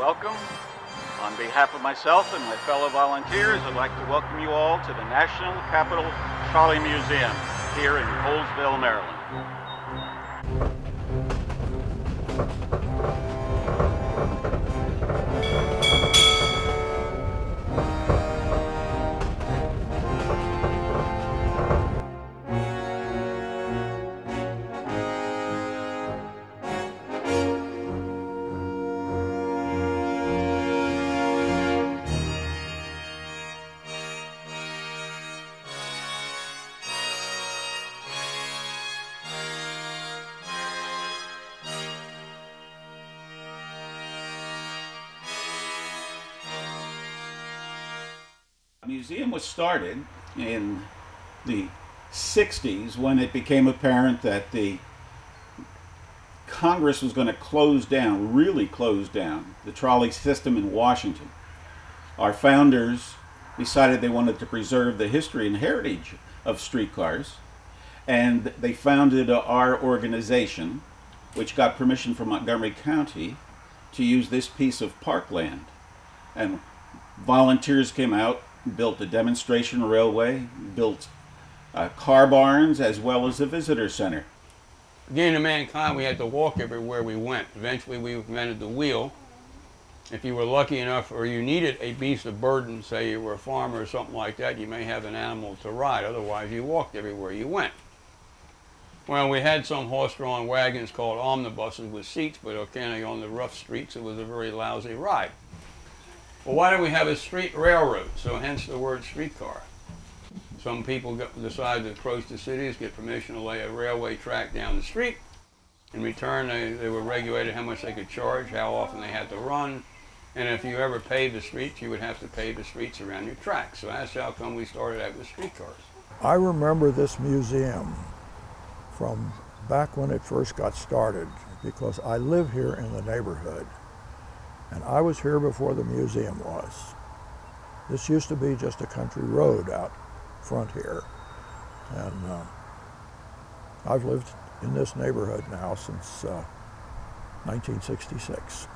welcome. On behalf of myself and my fellow volunteers, I'd like to welcome you all to the National Capital Trolley Museum here in Colesville, Maryland. The museum was started in the 60s when it became apparent that the Congress was going to close down, really close down, the trolley system in Washington. Our founders decided they wanted to preserve the history and heritage of streetcars, and they founded our organization, which got permission from Montgomery County to use this piece of parkland. And volunteers came out, built a demonstration railway, built car barns, as well as a visitor center. Beginning of mankind, we had to walk everywhere we went. Eventually we invented the wheel. If you were lucky enough or you needed a beast of burden, say you were a farmer or something like that, you may have an animal to ride. Otherwise you walked everywhere you went. Well, we had some horse-drawn wagons called omnibuses with seats, but occasionally on the rough streets it was a very lousy ride. Well, why don't we have a street railroad? So hence the word streetcar. Some people decide to approach the cities, get permission to lay a railway track down the street. In return, they were regulated how much they could charge, how often they had to run. And if you ever paved the streets, you would have to pave the streets around your tracks. So that's how come we started out with streetcars. I remember this museum from back when it first got started because I live here in the neighborhood. And I was here before the museum was. This used to be just a country road out front here. And I've lived in this neighborhood now since 1966.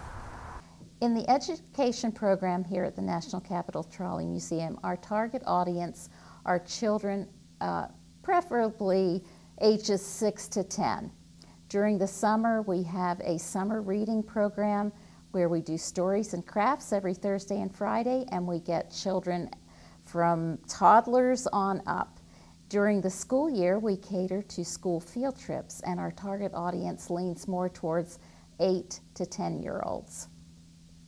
In the education program here at the National Capital Trolley Museum, our target audience are children, preferably ages 6 to 10. During the summer, we have a summer reading program where we do stories and crafts every Thursday and Friday, and we get children from toddlers on up. During the school year, we cater to school field trips, and our target audience leans more towards 8 to 10-year-olds.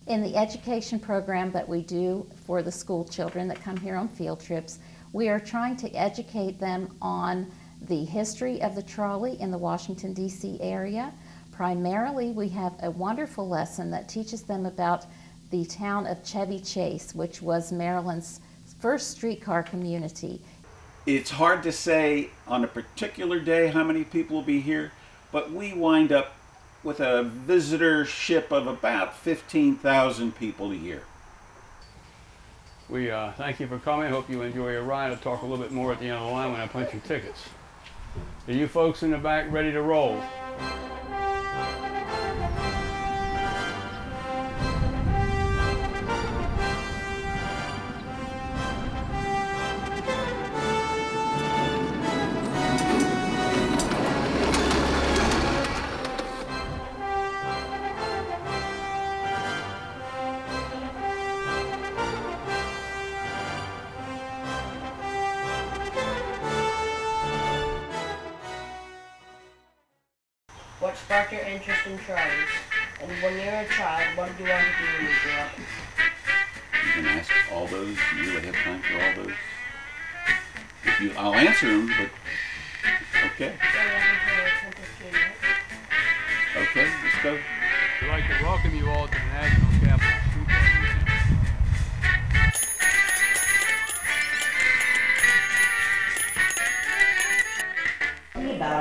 In the education program that we do for the school children that come here on field trips, we are trying to educate them on the history of the trolley in the Washington, D.C. area. Primarily, we have a wonderful lesson that teaches them about the town of Chevy Chase, which was Maryland's first streetcar community. It's hard to say on a particular day how many people will be here, but we wind up with a visitorship of about 15,000 people a year. We thank you for coming. Hope you enjoy your ride. I'll talk a little bit more at the end of the line when I punch your tickets. Are you folks in the back ready to roll? What sparked your interest in trolleys? And when you were a child, what did you want to do when you grew up? You can ask all those. You really have time for all those? If you, I'll answer them, but okay. Okay, let's go. We'd like to welcome you all to the National Capital Trolley Museum. He about.